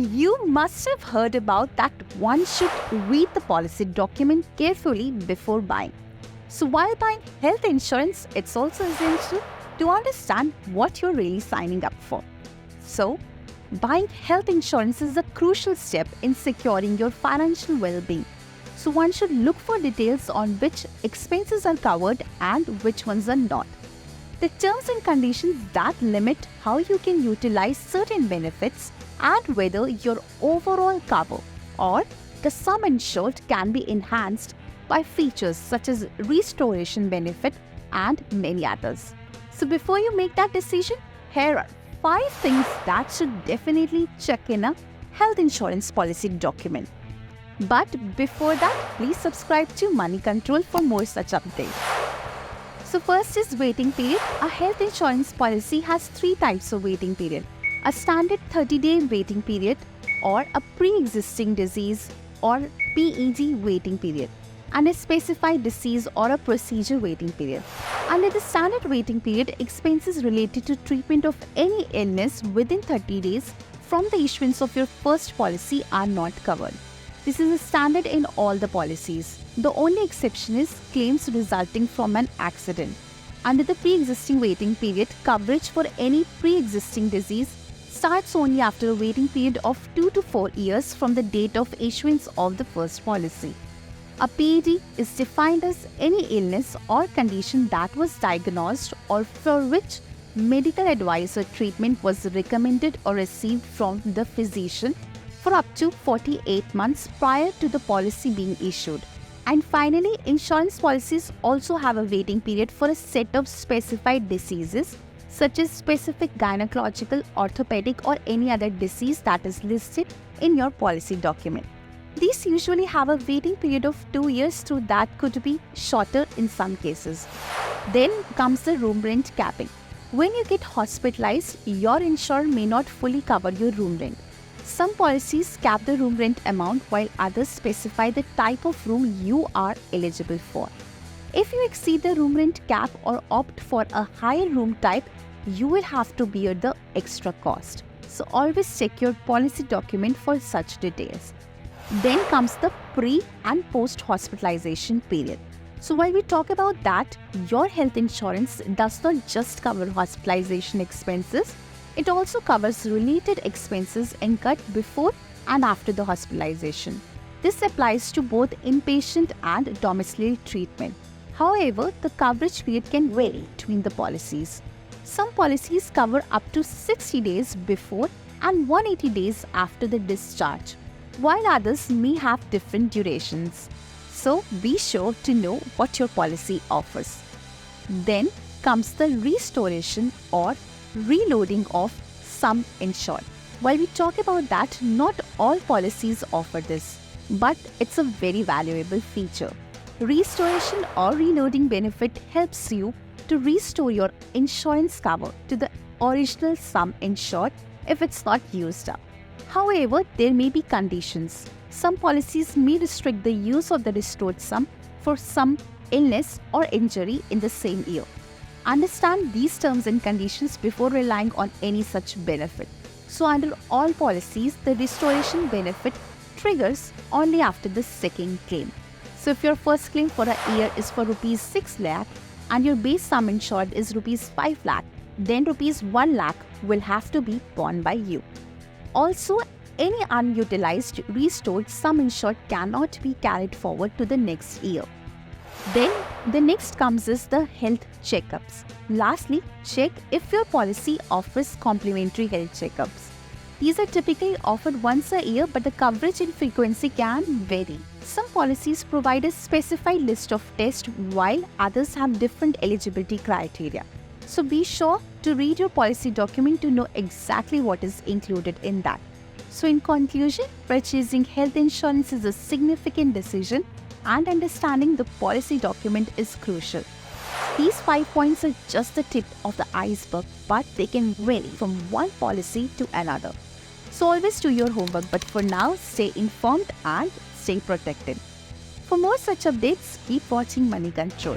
You must have heard about that one should read the policy document carefully before buying. So while buying health insurance, it's also essential to understand what you're really signing up for. So, buying health insurance is a crucial step in securing your financial well-being. So one should look for details on which expenses are covered and which ones are not. The terms and conditions that limit how you can utilize certain benefits and whether your overall cover or the sum insured can be enhanced by features such as restoration benefit and many others. So before you make that decision, here are 5 things that should definitely check in a health insurance policy document. But before that, please subscribe to Money Control for more such updates. So first is waiting period. A health insurance policy has 3 types of waiting period. A standard 30-day waiting period or a pre-existing disease or PED waiting period and a specified disease or a procedure waiting period. Under the standard waiting period, expenses related to treatment of any illness within 30 days from the issuance of your first policy are not covered. This is a standard in all the policies. The only exception is claims resulting from an accident. Under the pre-existing waiting period, coverage for any pre-existing disease starts only after a waiting period of 2 to 4 years from the date of issuance of the first policy. A PED is defined as any illness or condition that was diagnosed or for which medical advice or treatment was recommended or received from the physician for up to 48 months prior to the policy being issued. And finally, insurance policies also have a waiting period for a set of specified diseases such as specific gynecological, orthopedic or any other disease that is listed in your policy document. These usually have a waiting period of 2 years, though that could be shorter in some cases. Then comes the room rent capping. When you get hospitalized, your insurer may not fully cover your room rent. Some policies cap the room rent amount while others specify the type of room you are eligible for. If you exceed the room rent cap or opt for a higher room type, you will have to bear the extra cost. So always check your policy document for such details. Then comes the pre and post hospitalization period. So while we talk about that, your health insurance does not just cover hospitalization expenses, it also covers related expenses incurred before and after the hospitalization. This applies to both inpatient and domiciliary treatment. However, the coverage period can vary between the policies. Some policies cover up to 60 days before and 180 days after the discharge, while others may have different durations. So be sure to know what your policy offers. Then comes the restoration or reloading of sum insured. While we talk about that, not all policies offer this, but it's a very valuable feature. Restoration or reloading benefit helps you to restore your insurance cover to the original sum insured if it's not used up. However, there may be conditions. Some policies may restrict the use of the restored sum for some illness or injury in the same year. Understand these terms and conditions before relying on any such benefit. So under all policies, the restoration benefit triggers only after the second claim. So if your first claim for a year is for Rs 6 lakh and your base sum insured is Rs 5 lakh, then Rs 1 lakh will have to be borne by you. Also, any unutilized restored sum insured cannot be carried forward to the next year. Then the next comes is the health checkups. Lastly, check if your policy offers complimentary health checkups. These are typically offered once a year, but the coverage and frequency can vary. Some policies provide a specified list of tests while others have different eligibility criteria. So be sure to read your policy document to know exactly what is included in that. So in conclusion, purchasing health insurance is a significant decision and understanding the policy document is crucial. These 5 points are just the tip of the iceberg, but they can vary from one policy to another. So always do your homework, but for now, stay informed and stay protected. For more such updates, keep watching Money Control.